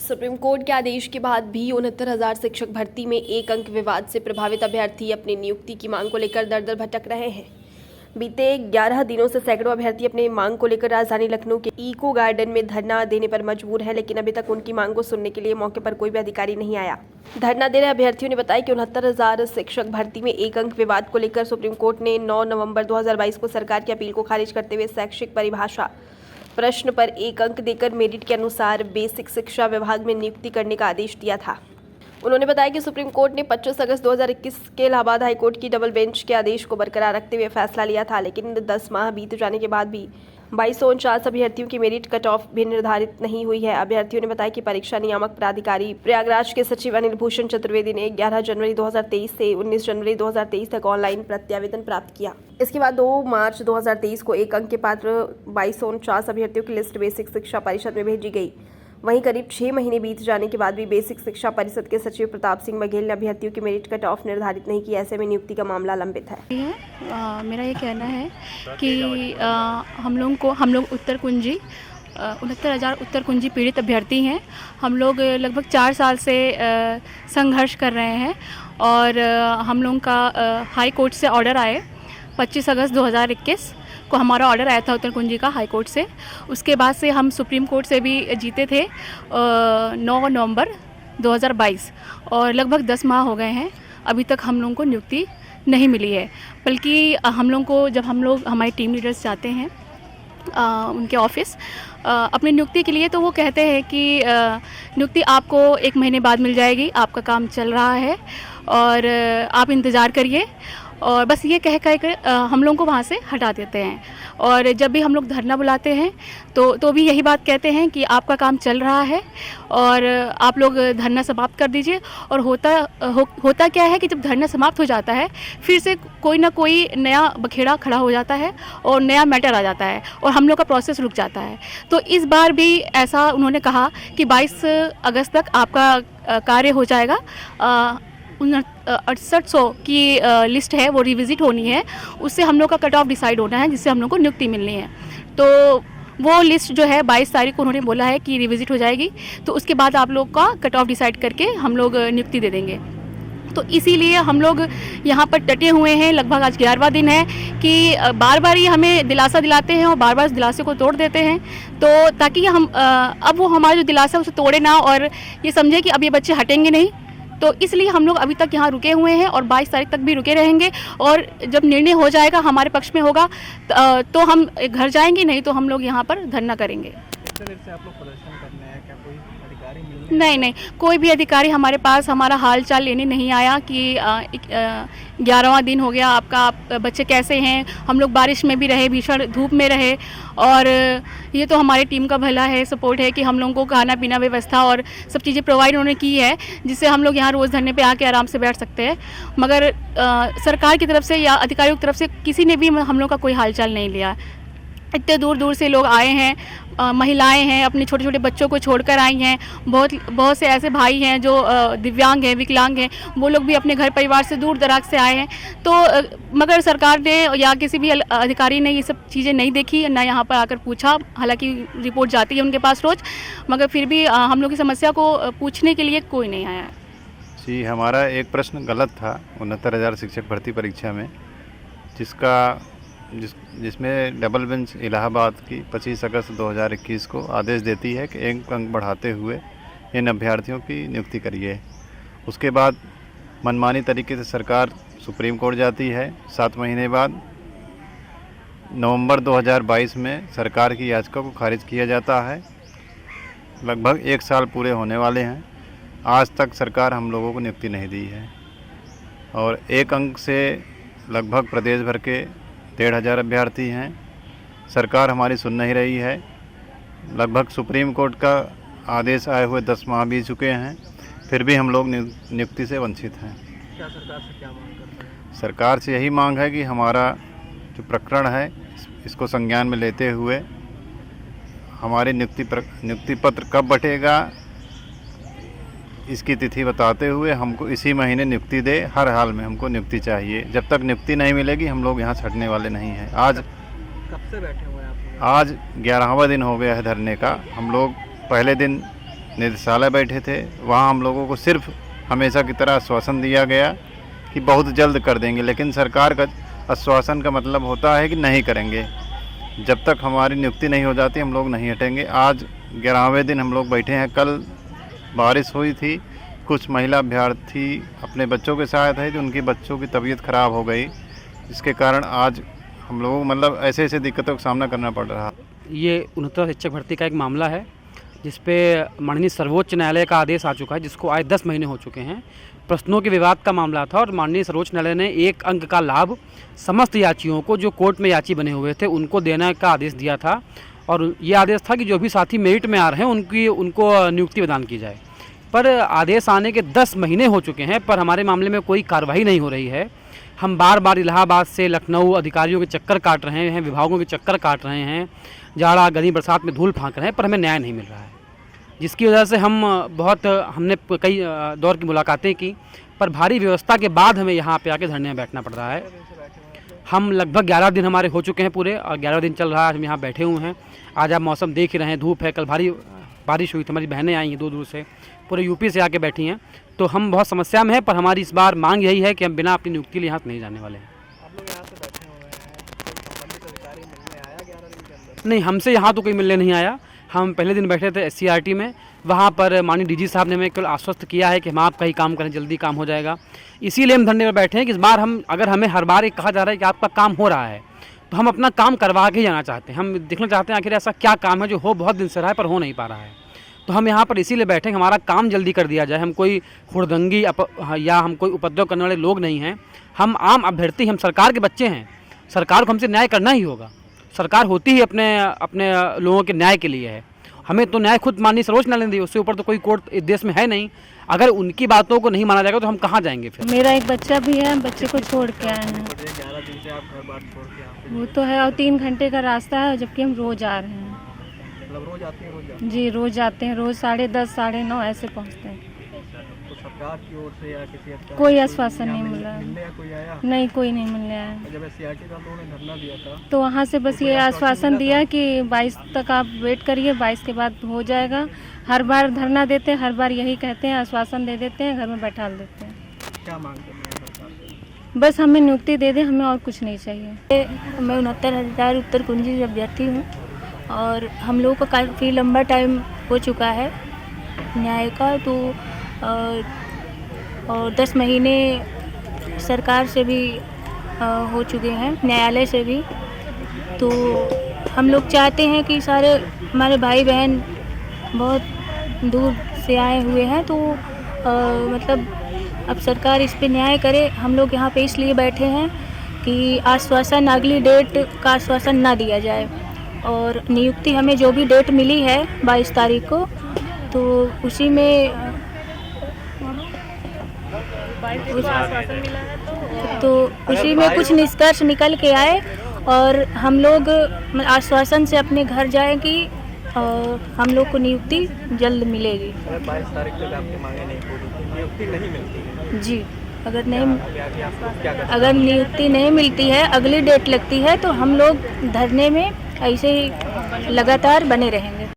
Supreme court के आदेश के बाद भी 69,000 शिक्षक भर्ती में एक अंक विवाद से प्रभावित अभ्यर्थी अपनी नियुक्ति की मांग को लेकर दर दर भटक रहे हैं। बीते 11 दिनों से सैकड़ों अभ्यर्थी अपनी मांग को लेकर राजधानी लखनऊ के इको गार्डन में धरना देने पर मजबूर है, लेकिन अभी तक उनकी मांग को सुनने के लिए मौके पर कोई भी अधिकारी नहीं आया। धरना दे रहे अभ्यर्थियों ने बताया कि 69,000 शिक्षक भर्ती में एक अंक विवाद को लेकर सुप्रीम कोर्ट ने 9 नवंबर 2022 को सरकार की अपील को खारिज करते हुए शैक्षिक परिभाषा प्रश्न पर एक अंक देकर मेरिट के अनुसार बेसिक शिक्षा विभाग में नियुक्ति करने का आदेश दिया था। उन्होंने बताया कि सुप्रीम कोर्ट ने 25 अगस्त 2021 के इलाहाबाद हाईकोर्ट की डबल बेंच के आदेश को बरकरार रखते हुए फैसला लिया था, लेकिन 10 माह बीत जाने के बाद भी 2249 अभ्यर्थियों की मेरिट कट ऑफ भी निर्धारित नहीं हुई है। अभ्यर्थियों ने बताया कि परीक्षा नियामक प्राधिकारी प्रयागराज के सचिव अनिल भूषण चतुर्वेदी ने 11 जनवरी 2023 से 19 जनवरी 2023 तक ऑनलाइन प्रत्यावेदन प्राप्त किया। इसके बाद 2 मार्च 2023 को एक अंक के पात्र 2249 अभ्यर्थियों की लिस्ट बेसिक शिक्षा परिषद में भेजी गई। वहीं करीब 6 महीने बीत जाने के बाद भी बेसिक शिक्षा परिषद के सचिव प्रताप सिंह बघेल ने अभ्यर्थियों की मेरिट कट ऑफ निर्धारित नहीं की। ऐसे में नियुक्ति का मामला लंबित है। मेरा ये कहना है कि हम लोग उत्तर कुंजी 69,000 उत्तर कुंजी पीड़ित अभ्यर्थी हैं। हम लोग लगभग 4 साल से संघर्ष कर रहे हैं और हम लोगों का हाई कोर्ट से ऑर्डर आए 25 अगस्त 2021 को हमारा ऑर्डर आया था उत्तर कुंजी का हाई कोर्ट से। उसके बाद से हम सुप्रीम कोर्ट से भी जीते थे 9 नवंबर 2022 और लगभग 10 माह हो गए हैं, अभी तक हम लोगों को नियुक्ति नहीं मिली है। बल्कि हम लोगों को जब हमारे टीम लीडर्स जाते हैं उनके ऑफिस अपनी नियुक्ति के लिए, तो वो कहते हैं कि नियुक्ति आपको 1 महीने बाद मिल जाएगी, आपका काम चल रहा है और आप इंतज़ार करिए, और बस ये कह कर हम लोगों को वहाँ से हटा देते हैं। और जब भी हम लोग धरना बुलाते हैं तो भी यही बात कहते हैं कि आपका काम चल रहा है और आप लोग धरना समाप्त कर दीजिए। और होता क्या है कि जब धरना समाप्त हो जाता है फिर से कोई ना कोई नया बखेड़ा खड़ा हो जाता है और नया मैटर आ जाता है और हम लोग का प्रोसेस रुक जाता है। तो इस बार भी ऐसा उन्होंने कहा कि 22 अगस्त तक आपका कार्य हो जाएगा। 6800 की लिस्ट है वो रिविज़िट होनी है, उससे हम लोग का कट ऑफ डिसाइड होना है, जिससे हम लोग को नियुक्ति मिलनी है। तो वो लिस्ट जो है 22 तारीख को उन्होंने बोला है कि रिविज़िट हो जाएगी, तो उसके बाद आप लोग का कट ऑफ डिसाइड करके हम लोग नियुक्ति दे देंगे। तो इसीलिए हम लोग यहाँ पर डटे हुए हैं। लगभग आज 11वां दिन है कि बार बार ये हमें दिलासा दिलाते हैं और बार बार इस दिलासे को तोड़ देते हैं, तो ताकि हम अब वो हमारा जो दिलासा है उसे तोड़े ना और ये समझे कि अब ये बच्चे हटेंगे नहीं। तो इसलिए हम लोग अभी तक यहाँ रुके हुए हैं और 22 तारीख तक भी रुके रहेंगे, और जब निर्णय हो जाएगा हमारे पक्ष में होगा तो हम घर जाएंगे, नहीं तो हम लोग यहाँ पर धरना करेंगे। कितने देर से आप लोग प्रदर्शन करने हैं? क्या कोई अधिकारी मिलने? नहीं, कोई भी अधिकारी हमारे पास हमारा हाल चाल लेने नहीं आया कि 11वां दिन हो गया आपका, आप बच्चे कैसे हैं। हम लोग बारिश में भी रहे, भीषण धूप में रहे, और ये तो हमारी टीम का भला है, सपोर्ट है कि हम लोगों को खाना पीना व्यवस्था और सब चीज़ें प्रोवाइड उन्होंने की है, जिससे हम लोग यहाँ रोज़ धरने पे आके आराम से बैठ सकते हैं। मगर सरकार की तरफ से या अधिकारियों की तरफ से किसी ने भी हम लोग का कोई हाल चाल नहीं लिया। इतने दूर दूर से लोग आए हैं, महिलाएं हैं, अपने छोटे छोटे बच्चों को छोड़कर आई हैं। बहुत से ऐसे भाई हैं जो दिव्यांग हैं, विकलांग हैं, वो लोग भी अपने घर परिवार से दूर दराज से आए हैं। तो मगर सरकार ने या किसी भी अधिकारी ने ये सब चीज़ें नहीं देखी, ना यहाँ पर आकर पूछा। हालांकि रिपोर्ट जाती है उनके पास रोज़, मगर फिर भी हम लोग की समस्या को पूछने के लिए कोई नहीं आया। जी, हमारा एक प्रश्न गलत था 69,000 शिक्षक भर्ती परीक्षा में, जिसमें डबल बेंच इलाहाबाद की 25 अगस्त 2021 को आदेश देती है कि 1 अंक बढ़ाते हुए इन अभ्यर्थियों की नियुक्ति करिए। उसके बाद मनमानी तरीके से सरकार सुप्रीम कोर्ट जाती है। 7 महीने बाद नवंबर 2022 में सरकार की याचिका को खारिज किया जाता है। लगभग 1 साल पूरे होने वाले हैं, आज तक सरकार हम लोगों को नियुक्ति नहीं दी है, और 1 अंक से लगभग प्रदेश भर के 1,500 अभ्यर्थी हैं। सरकार हमारी सुन नहीं रही है। लगभग सुप्रीम कोर्ट का आदेश आए हुए 10 माह बीत चुके हैं, फिर भी हम लोग नियुक्ति से वंचित हैं। क्या सरकार से क्या मांग करते हैं? सरकार से यही मांग है कि हमारा जो प्रकरण है इसको संज्ञान में लेते हुए हमारे नियुक्ति पत्र कब बटेगा इसकी तिथि बताते हुए हमको इसी महीने नियुक्ति दे। हर हाल में हमको नियुक्ति चाहिए। जब तक नियुक्ति नहीं मिलेगी हम लोग यहाँ छटने वाले नहीं हैं। आज कब से बैठे हुए हैं आप? आज 11वां दिन हो गया है धरने का। हम लोग पहले दिन निदेशालय बैठे थे, वहाँ हम लोगों को सिर्फ हमेशा की तरह आश्वासन दिया गया कि बहुत जल्द कर देंगे, लेकिन सरकार का आश्वासन का मतलब होता है कि नहीं करेंगे। जब तक हमारी नियुक्ति नहीं हो जाती हम लोग नहीं हटेंगे। आज 11वें दिन हम लोग बैठे हैं। कल बारिश हुई थी, कुछ महिला अभ्यर्थी अपने बच्चों के साथ आई थी, उनकी बच्चों की तबीयत ख़राब हो गई, जिसके कारण आज हम लोगों को मतलब ऐसे ऐसे दिक्कतों का सामना करना पड़ रहा। ये 69 शिक्षक भर्ती का एक मामला है जिस पे माननीय सर्वोच्च न्यायालय का आदेश आ चुका है, जिसको आज 10 महीने हो चुके हैं। प्रश्नों के विवाद का मामला था और माननीय सर्वोच्च न्यायालय ने 1 अंक का लाभ समस्त याचियों को जो कोर्ट में याची बने हुए थे उनको देने का आदेश दिया था। और ये आदेश था कि जो भी साथी मेरिट में आ रहे हैं उनको नियुक्ति प्रदान की जाए। पर आदेश आने के 10 महीने हो चुके हैं, पर हमारे मामले में कोई कार्रवाई नहीं हो रही है। हम बार बार इलाहाबाद से लखनऊ अधिकारियों के चक्कर काट रहे हैं, विभागों के चक्कर काट रहे हैं, जाड़ा गर्मी बरसात में धूल फांक रहे हैं, पर हमें न्याय नहीं मिल रहा है। जिसकी वजह से हमने कई दौर की मुलाकातें की, पर भारी व्यवस्था के बाद हमें यहाँ पे आके धरने में बैठना पड़ रहा है। हम लगभग 11 दिन हमारे हो चुके हैं पूरे, और 11 दिन चल रहा है, हम यहाँ बैठे हुए हैं। आज आप मौसम देख ही रहे हैं, धूप है, कल भारी बारिश हुई थी, हमारी बहनें आई हैं दूर दूर से, पूरे यूपी से आके बैठी हैं। तो हम बहुत समस्या में हैं, पर हमारी इस बार मांग यही है कि हम बिना अपनी नियुक्ति लिए यहाँ से नहीं जाने वाले हैं। आप लोग यहाँ से बैठे हुए हैं, कोई संबंधित अधिकारी मिलने आया 11 दिन के अंदर? नहीं, हमसे यहाँ तो कोई मिलने नहीं आया। हम पहले दिन बैठे थे SCRT में, वहाँ पर माननीय DG साहब ने हमें केवल आश्वस्त किया है कि हम आपका ही काम करें, जल्दी काम हो जाएगा। इसीलिए हम धरने पर बैठे हैं कि इस बार अगर हमें हर बार एक कहा जा रहा है कि आपका काम हो रहा है, तो हम अपना काम करवा के ही जाना चाहते हैं। हम देखना चाहते हैं आखिर ऐसा क्या काम है जो हो बहुत दिन से रहा है पर हो नहीं पा रहा है। तो हम यहाँ पर इसीलिए बैठे हैं, हमारा काम जल्दी कर दिया जाए। हम कोई हुड़दंगी या हम कोई उपद्रव करने वाले लोग नहीं हैं। हम आम अभ्यर्थी, हम सरकार के बच्चे हैं। सरकार को हमसे न्याय करना ही होगा। सरकार होती ही अपने लोगों के न्याय के लिए है। हमें तो न्याय खुद माननीय सर्वोच्च न्यायालय ने दी, उससे ऊपर तो कोई कोर्ट इस देश में है नहीं। अगर उनकी बातों को नहीं माना जाएगा तो हम कहाँ जाएंगे फिर। मेरा एक बच्चा भी है, बच्चे को छोड़ के आए हैं। 11 दिन से आप घर बार छोड़ के यहाँ पे? वो तो है, और 3 घंटे का रास्ता है, जबकि हम रोज आ रहे हैं। मतलब रोज आते हैं? रोज जाते जी रोज आते हैं, रोज 10:30 9:30 ऐसे पहुँचते हैं। हैं। तो सरकार की ओर से या किसी अधिकारी कोई से आश्वासन यहाँ नहीं मिला। मिलने या कोई आया? नहीं, कोई नहीं मिलने आया। जब SCRT था तो उन्होंने धरना दिया था, तो वहाँ से बस ये आश्वासन दिया कि 22 तक आप वेट करिए, 22 के बाद हो जाएगा। हर बार धरना देते हैं, हर बार यही कहते हैं, आश्वासन दे देते हैं, घर में बैठा देते हैं। क्या मांग करते हैं सरकार से? बस हमें नियुक्ति दे दें, हमें और कुछ नहीं चाहिए। मैं 69,000 उत्तर कुंजी अभ्यर्थी हूँ और हम लोगों का काफ़ी लंबा टाइम हो चुका है न्याय का। तो और 10 महीने सरकार से भी हो चुके हैं, न्यायालय से भी। तो हम लोग चाहते हैं कि सारे हमारे भाई बहन बहुत दूर से आए हुए हैं, तो मतलब अब सरकार इस पे न्याय करे। हम लोग यहाँ पे इसलिए बैठे हैं कि आश्वासन, अगली डेट का आश्वासन ना दिया जाए, और नियुक्ति हमें जो भी डेट मिली है 22 तारीख को, तो उसी में उसी में कुछ निष्कर्ष निकल के आए और हम लोग आश्वासन से अपने घर जाएं कि हम लोग को नियुक्ति जल्द मिलेगी। 22 तारीख तक आपकी मांगे नहीं पूरी, नियुक्ति नहीं मिलती है? जी, अगर आपको क्या करना? अगर नियुक्ति नहीं मिलती है, अगली डेट लगती है, तो हम लोग धरने में ऐसे ही लगातार बने रहेंगे।